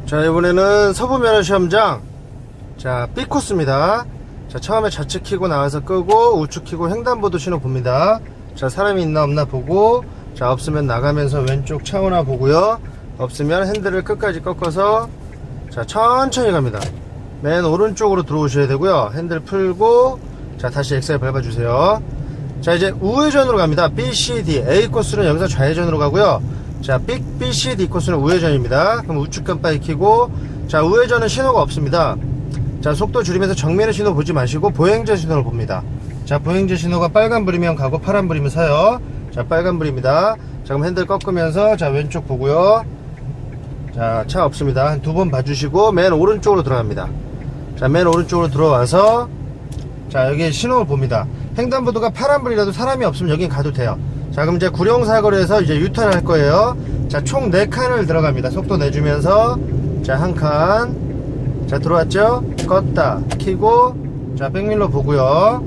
자, 이번에는 서부면허 시험장, 자, B코스입니다. 자, 처음에 좌측 키고 나와서 끄고 우측 키고 횡단보도 신호 봅니다. 자, 사람이 있나 없나 보고, 자, 없으면 나가면서 왼쪽 차오나 보고요. 없으면 핸들을 끝까지 꺾어서, 자, 천천히 갑니다. 맨 오른쪽으로 들어오셔야 되고요. 핸들 풀고, 자, 다시 엑셀 밟아주세요. 자, 이제 우회전으로 갑니다. B, C, D. A 코스는 여기서 좌회전으로 가고요. 자, B, C, D 코스는 우회전입니다. 그럼 우측 깜빡이 켜고, 자, 우회전은 신호가 없습니다. 자, 속도 줄이면서 정면의 신호 보지 마시고 보행자 신호를 봅니다. 자, 보행자 신호가 빨간불이면 가고 파란불이면 서요. 자, 빨간불입니다. 자, 그럼 핸들 꺾으면서, 자, 왼쪽 보고요. 자, 차 없습니다. 한 두 번 봐주시고 맨 오른쪽으로 들어갑니다. 자, 맨 오른쪽으로 들어와서, 자, 여기 신호를 봅니다. 횡단보도가 파란불이라도 사람이 없으면 여긴 가도 돼요. 자, 그럼 이제 구룡사거리에서 이제 유턴 할 거예요. 자, 총 4칸을 들어갑니다. 속도 내주면서, 자, 한 칸. 자, 들어왔죠? 껐다 키고, 자, 백밀러 보고요.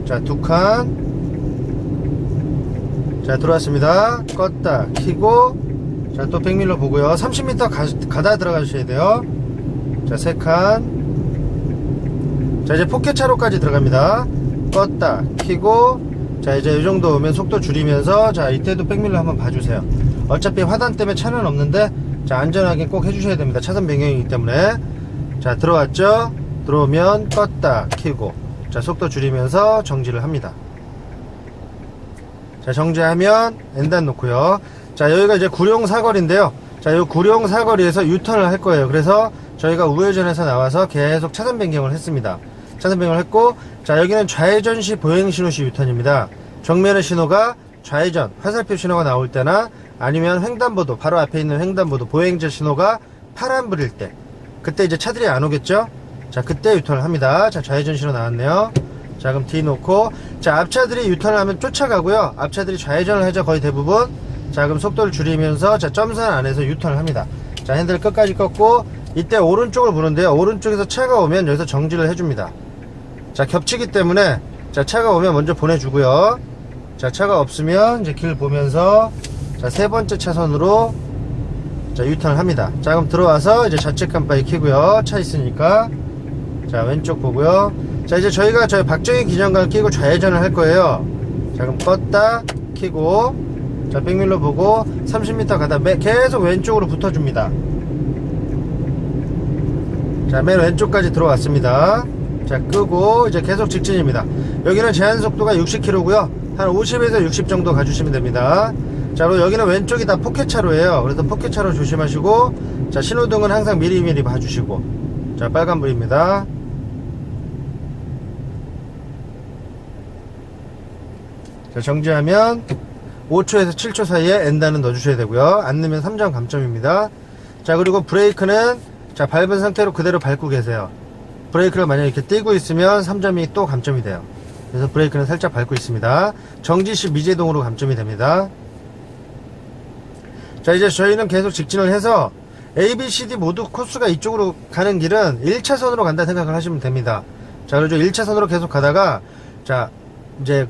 자, 2칸. 자, 들어왔습니다. 껐다 키고, 자, 또 백밀러 보고요. 30m 가다 들어가 주셔야 돼요. 자, 3칸. 자, 이제 포켓차로까지 들어갑니다. 껐다 키고, 자, 이제 이 정도 오면 속도 줄이면서, 자, 이때도 백밀러 한번 봐주세요. 어차피 화단 때문에 차는 없는데, 자, 안전하게 꼭 해주셔야 됩니다. 차선 변경이기 때문에. 자, 들어왔죠? 들어오면 껐다 켜고, 자, 속도 줄이면서 정지를 합니다. 자, 정지하면 N단 놓고요. 자, 여기가 이제 구룡사거리인데요. 자, 이 구룡사거리에서 유턴을 할 거예요. 그래서 저희가 우회전해서 나와서 계속 차선 변경을 했습니다. 차선 변경을 했고, 자, 여기는 좌회전 시 보행 신호 시 유턴입니다. 정면의 신호가 좌회전 화살표 신호가 나올 때나 아니면 횡단보도 바로 앞에 있는 횡단보도 보행자 신호가 파란불일 때, 그때 이제 차들이 안 오겠죠. 자, 그때 유턴을 합니다. 자, 좌회전 신호 나왔네요. 자, 그럼 D 놓고, 자, 앞차들이 유턴을 하면 쫓아가고요. 앞차들이 좌회전을 하죠, 거의 대부분. 자, 그럼 속도를 줄이면서, 자, 점선 안에서 유턴을 합니다. 자, 핸들 끝까지 꺾고, 이때 오른쪽을 보는데요. 오른쪽에서 차가 오면 여기서 정지를 해줍니다. 자, 겹치기 때문에, 자, 차가 오면 먼저 보내주고요. 자, 차가 없으면 이제 길 보면서, 자, 세 번째 차선으로, 자, 유턴을 합니다. 자, 그럼 들어와서 이제 좌측 깜빡이 켜고요. 차 있으니까. 자, 왼쪽 보고요. 자, 이제 저희가 저희 박정희 기념관을 끼고 좌회전을 할 거예요. 자, 그럼 껐다 켜고, 자, 백밀러 보고 30m 가다 계속 왼쪽으로 붙어줍니다. 자, 맨 왼쪽까지 들어왔습니다. 자, 끄고 이제 계속 직진입니다. 여기는 제한속도가 60km고요 한 50에서 60 정도 가주시면 됩니다. 자, 그리고 여기는 왼쪽이 다 포켓차로예요. 그래서 포켓차로 조심하시고, 자, 신호등은 항상 미리미리 봐주시고, 자, 빨간불입니다. 자, 정지하면 5초에서 7초 사이에 N단은 넣어주셔야 되고요. 안 넣으면 3점 감점입니다. 자, 그리고 브레이크는, 자, 밟은 상태로 그대로 밟고 계세요. 브레이크를 만약에 이렇게 띄고 있으면 3점이 또 감점이 돼요. 그래서 브레이크는 살짝 밟고 있습니다. 정지시 미제동으로 감점이 됩니다. 자, 이제 저희는 계속 직진을 해서 A, B, C, D 모두 코스가 이쪽으로 가는 길은 1차선으로 간다 생각을 하시면 됩니다. 자, 그래서 1차선으로 계속 가다가, 자, 이제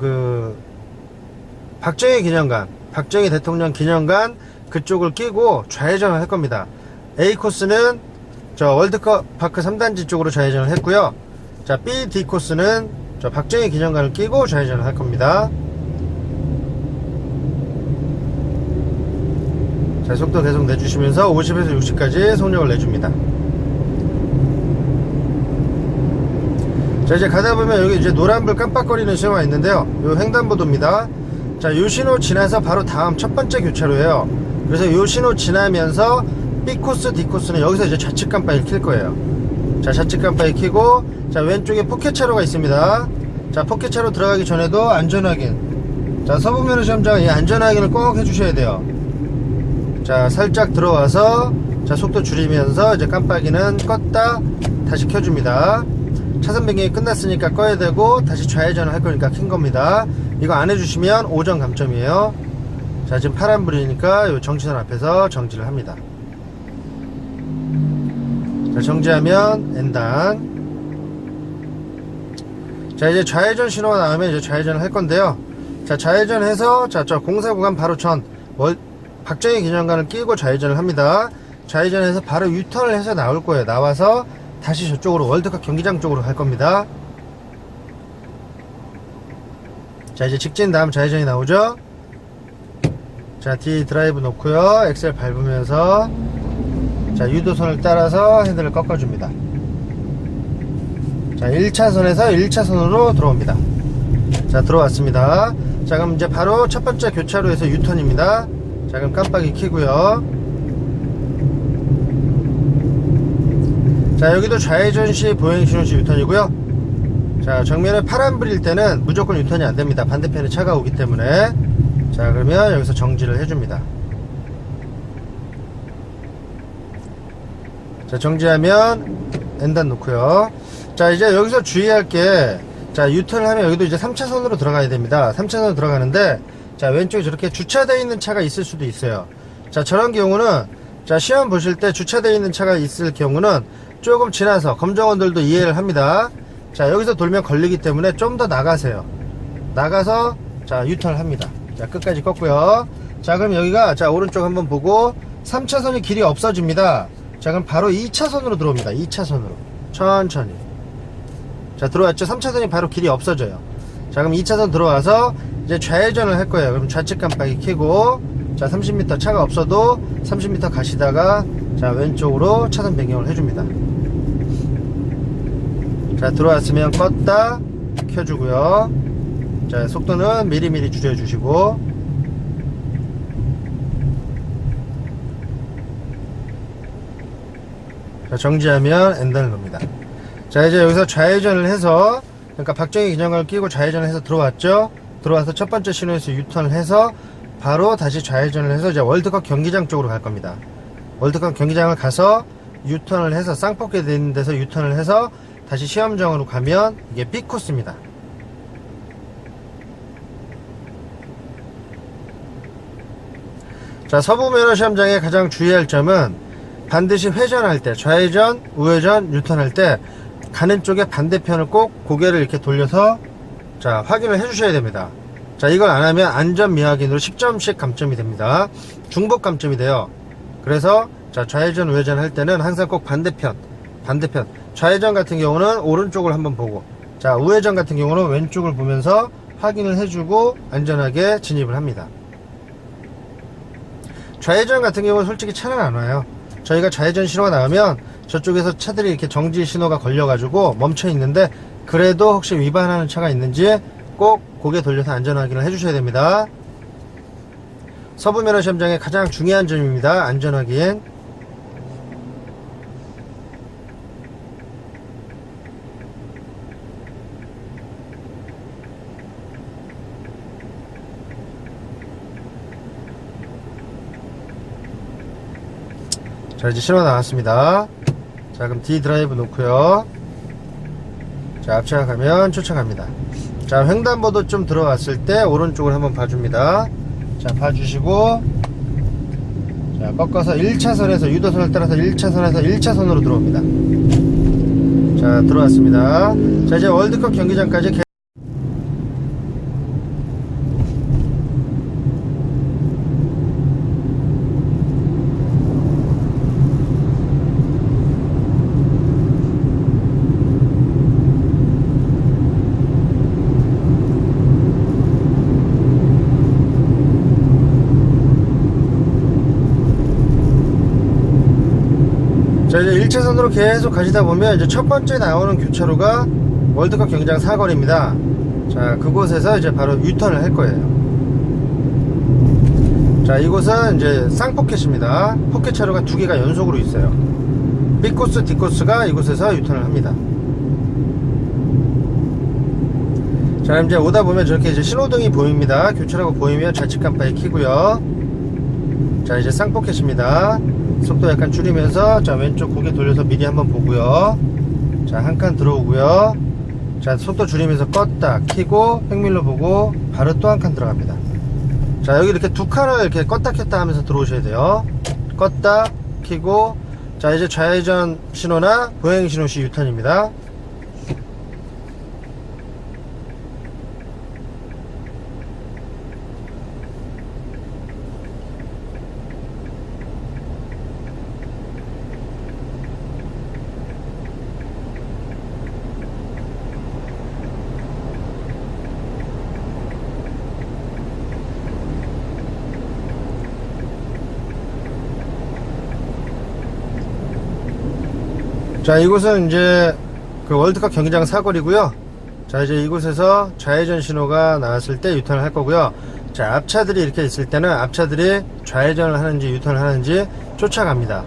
박정희 기념관, 박정희 대통령 기념관 그쪽을 끼고 좌회전을 할 겁니다. A 코스는 저 월드컵 파크 3단지 쪽으로 좌회전을 했고요. 자, B, D 코스는 저 박정희 기념관을 끼고 좌회전을 할 겁니다. 자, 속도 계속 내주시면서 50에서 60까지 속력을 내줍니다. 자, 이제 가다 보면 여기 이제 노란불 깜빡거리는 신호가 있는데요. 요 횡단보도입니다. 자, 요 신호 지나서 바로 다음 첫 번째 교차로예요. 그래서 요 신호 지나면서 B 코스, D 코스는 여기서 이제 좌측 깜빡이를 킬 거예요. 자, 좌측 깜빡이 켜고, 자, 왼쪽에 포켓차로가 있습니다. 자, 포켓차로 들어가기 전에도 안전확인. 자, 서부면허 시험장은 이 안전확인을 꼭 해주셔야 돼요. 자, 살짝 들어와서, 자, 속도 줄이면서 이제 깜빡이는 껐다 다시 켜줍니다. 차선 변경이 끝났으니까 꺼야 되고 다시 좌회전을 할 거니까 킨 겁니다. 이거 안 해주시면 5점 감점이에요. 자, 지금 파란불이니까 요 정지선 앞에서 정지를 합니다. 자, 정지하면 N단. 자, 이제 좌회전 신호가 나오면 이제 좌회전을 할 건데요. 자, 좌회전해서, 자, 저 공사 구간 바로 전 박정희 기념관을 끼고 좌회전을 합니다. 좌회전해서 바로 유턴을 해서 나올 거예요. 나와서 다시 저쪽으로 월드컵 경기장 쪽으로 갈 겁니다. 자, 이제 직진 다음 좌회전이 나오죠. 자, D 드라이브 놓고요, 엑셀 밟으면서 자, 유도선을 따라서 핸들을 꺾어줍니다. 자, 1차선에서 1차선으로 들어옵니다. 자, 들어왔습니다. 자, 그럼 이제 바로 첫 번째 교차로에서 유턴입니다. 자, 그럼 깜빡이 켜고요. 자, 여기도 좌회전 시 보행 신호 시 유턴이고요. 자, 정면에 파란불일 때는 무조건 유턴이 안됩니다. 반대편에 차가 오기 때문에. 자, 그러면 여기서 정지를 해줍니다. 자, 정지하면 N단 놓고요. 자, 이제 여기서 주의할 게, 자, 유턴을 하면 여기도 이제 3차선으로 들어가야 됩니다. 3차선으로 들어가는데, 자, 왼쪽에 저렇게 주차되어 있는 차가 있을 수도 있어요. 자, 저런 경우는, 자, 시험 보실 때 주차되어 있는 차가 있을 경우는 조금 지나서 검정원들도 이해를 합니다. 자, 여기서 돌면 걸리기 때문에 좀 더 나가세요. 나가서, 자, 유턴을 합니다. 자, 끝까지 꺾고요. 자, 그럼 여기가, 자, 오른쪽 한번 보고 3차선이 길이 없어집니다. 자, 그럼 바로 2차선으로 들어옵니다. 2차선으로 천천히. 자, 들어왔죠. 3차선이 바로 길이 없어져요. 자, 그럼 2차선 들어와서 이제 좌회전을 할 거예요. 그럼 좌측 깜빡이 켜고, 자, 30m 차가 없어도 30m 가시다가, 자, 왼쪽으로 차선 변경을 해줍니다. 자, 들어왔으면 껐다 켜주고요. 자, 속도는 미리미리 줄여주시고, 자, 정지하면 N단을 넣습니다. 자, 이제 여기서 좌회전을 해서, 그러니까 박정희 기장을 끼고 좌회전을 해서 들어왔죠. 들어와서 첫 번째 신호에서 유턴을 해서 바로 다시 좌회전을 해서 이제 월드컵 경기장 쪽으로 갈 겁니다. 월드컵 경기장을 가서 유턴을 해서 쌍폭게 되는 데서 유턴을 해서 다시 시험장으로 가면 이게 B코스입니다. 자, 서부면허 시험장에 가장 주의할 점은 반드시 회전할 때, 좌회전, 우회전, 유턴할 때 가는 쪽에 반대편을 꼭 고개를 이렇게 돌려서, 자, 확인을 해 주셔야 됩니다. 자, 이걸 안 하면 안전 미확인으로 10점씩 감점이 됩니다. 중복 감점이 돼요. 그래서, 자, 좌회전, 우회전 할 때는 항상 꼭 반대편. 좌회전 같은 경우는 오른쪽을 한번 보고, 자, 우회전 같은 경우는 왼쪽을 보면서 확인을 해주고 안전하게 진입을 합니다. 좌회전 같은 경우는 솔직히 차는 안 와요. 저희가 좌회전 신호가 나오면 저쪽에서 차들이 이렇게 정지 신호가 걸려가지고 멈춰 있는데, 그래도 혹시 위반하는 차가 있는지 꼭 고개 돌려서 안전 확인을 해주셔야 됩니다. 서부면허 시험장의 가장 중요한 점입니다. 안전 확인. 자, 이제 신호 나왔습니다. 자, 그럼 D 드라이브 놓고요. 자, 앞차가 가면 쫓아갑니다. 자, 횡단보도 좀 들어왔을 때 오른쪽을 한번 봐줍니다. 자, 봐주시고, 자, 꺾어서 1차선에서 유도선을 따라서 1차선에서 1차선으로 들어옵니다. 자, 들어왔습니다. 자, 이제 월드컵 경기장까지 자, 이제 1차선으로 계속 가시다 보면 이제 첫 번째 나오는 교차로가 월드컵 경기장 사거리입니다. 자, 그곳에서 이제 바로 유턴을 할 거예요. 자, 이곳은 이제 쌍포켓입니다. 포켓 차로가 두 개가 연속으로 있어요. B코스, D코스가 이곳에서 유턴을 합니다. 자, 이제 오다 보면 저렇게 이제 신호등이 보입니다. 교차로가 보이면 좌측 깜빡이 켜고요. 자, 이제 쌍포켓입니다. 속도 약간 줄이면서, 자, 왼쪽 고개 돌려서 미리 한번 보고요. 자, 한 칸 들어오고요. 자, 속도 줄이면서 껐다 켜고 백밀러 보고 바로 또 한 칸 들어갑니다. 자, 여기 이렇게 두 칸을 이렇게 껐다 켰다 하면서 들어오셔야 돼요. 껐다 켜고, 자, 이제 좌회전 신호나 보행 신호 시 유턴입니다. 자, 이곳은 이제 그 월드컵 경기장 사거리고요. 자, 이제 이곳에서 좌회전 신호가 나왔을 때 유턴을 할 거고요. 자, 앞차들이 이렇게 있을 때는 앞차들이 좌회전을 하는지 유턴을 하는지 쫓아갑니다.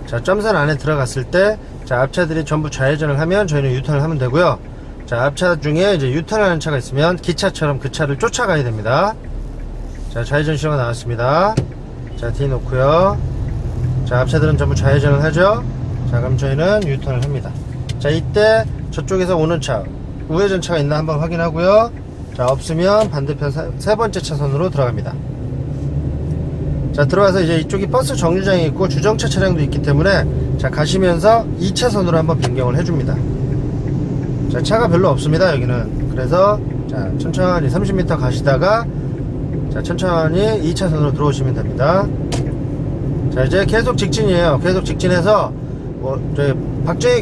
자, 점선 안에 들어갔을 때, 자, 앞차들이 전부 좌회전을 하면 저희는 유턴을 하면 되고요. 자, 앞차 중에 이제 유턴하는 차가 있으면 기차처럼 그 차를 쫓아가야 됩니다. 자, 좌회전 신호가 나왔습니다. 자, 뒤 놓고요. 자, 앞차들은 전부 좌회전을 하죠. 자, 그럼 저희는 유턴을 합니다. 자, 이때 저쪽에서 오는 차, 우회전 차가 있나 한번 확인하고요. 자, 없으면 반대편 세 번째 차선으로 들어갑니다. 자, 들어와서 이제 이쪽이 버스 정류장이 있고 주정차 차량도 있기 때문에 자, 가시면서 2차선으로 한번 변경을 해줍니다. 자, 차가 별로 없습니다, 여기는. 그래서 자, 천천히 30m 가시다가 자, 천천히 2차선으로 들어오시면 됩니다. 자, 이제 계속 직진이에요. 계속 직진해서 저희 박정희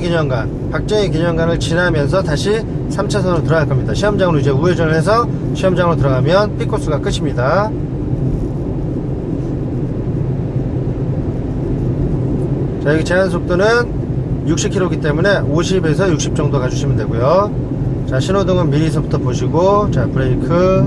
기념관을 지나면서 다시 3차선으로 들어갈 겁니다. 시험장으로 이제 우회전을 해서 시험장으로 들어가면 B코스가 끝입니다. 자, 여기 제한속도는 60km이기 때문에 50에서 60 정도 가주시면 되고요. 자, 신호등은 미리서부터 보시고, 자, 브레이크.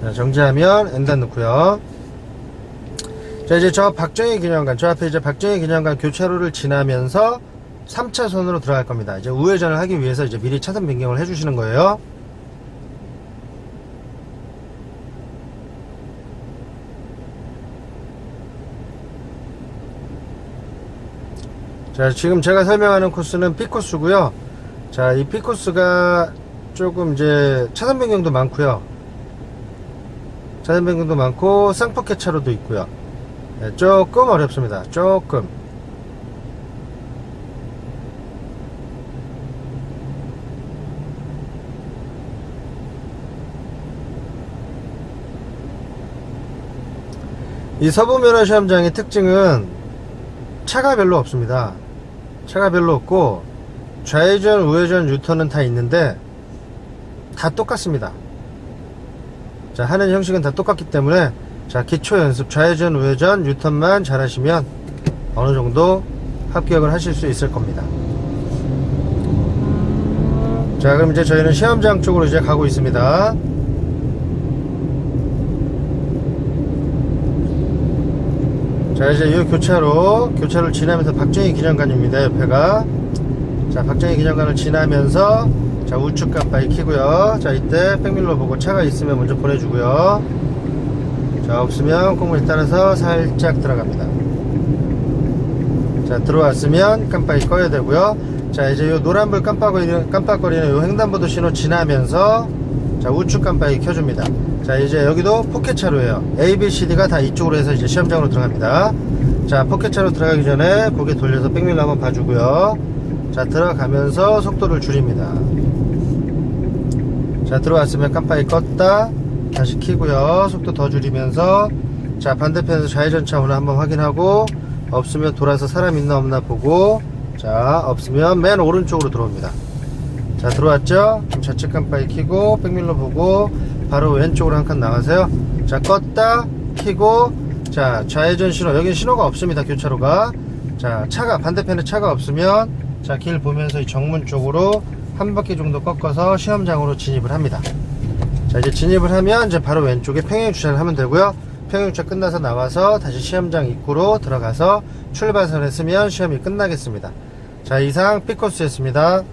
자, 정지하면 N단 넣고요. 자, 이제 저 박정희 기념관, 저 앞에 이제 박정희 기념관 교차로를 지나면서 3차선으로 들어갈 겁니다. 이제 우회전을 하기 위해서 이제 미리 차선 변경을 해주시는 거예요. 자, 지금 제가 설명하는 코스는 B코스고요. 자, 이 B코스가 조금 이제 차선 변경도 많고요. 차선 변경도 많고 쌍포켓 차로도 있고요. 네, 조금 어렵습니다. 조금. 이 서부면허시험장의 특징은 차가 별로 없습니다. 차가 별로 없고 좌회전, 우회전, 유턴은 다 있는데 다 똑같습니다. 자, 하는 형식은 다 똑같기 때문에 자, 기초 연습 좌회전, 우회전, 유턴만 잘 하시면 어느 정도 합격을 하실 수 있을 겁니다. 자, 그럼 이제 저희는 시험장 쪽으로 이제 가고 있습니다. 자, 이제 이 교차로를 지나면서 박정희 기념관입니다. 옆에가. 자, 박정희 기념관을 지나면서 자, 우측 깜빡이 켜고요. 자, 이때 백밀러 보고 차가 있으면 먼저 보내주고요. 자, 없으면 꽁무니 따라서 살짝 들어갑니다. 자, 들어왔으면 깜빡이 꺼야 되고요. 자, 이제 요 노란불 깜빡거리는 요 횡단보도 신호 지나면서 자, 우측 깜빡이 켜줍니다. 자, 이제 여기도 포켓차로예요. A, B, C, D가 다 이쪽으로 해서 이제 시험장으로 들어갑니다. 자, 포켓차로 들어가기 전에 고개 돌려서 백밀러 한번 봐주고요. 자, 들어가면서 속도를 줄입니다. 자, 들어왔으면 깜빡이 껐다 다시 켜고요. 속도 더 줄이면서 자, 반대편에서 좌회전차 오나 한번 확인하고 없으면 돌아서 사람 있나 없나 보고 자, 없으면 맨 오른쪽으로 들어옵니다. 자, 들어왔죠? 그럼 좌측 깜빡이 켜고 백밀러 보고 바로 왼쪽으로 한 칸 나가세요. 자, 껐다 켜고 자, 좌회전 신호. 여기는 신호가 없습니다. 교차로가. 자, 반대편에 차가 없으면 자, 길 보면서 이 정문 쪽으로 한 바퀴 정도 꺾어서 시험장으로 진입을 합니다. 자, 이제 진입을 하면 이제 바로 왼쪽에 평행 주차를 하면 되고요. 평행 주차 끝나서 나와서 다시 시험장 입구로 들어가서 출발선에 쓰면 시험이 끝나겠습니다. 자, 이상 B코스였습니다.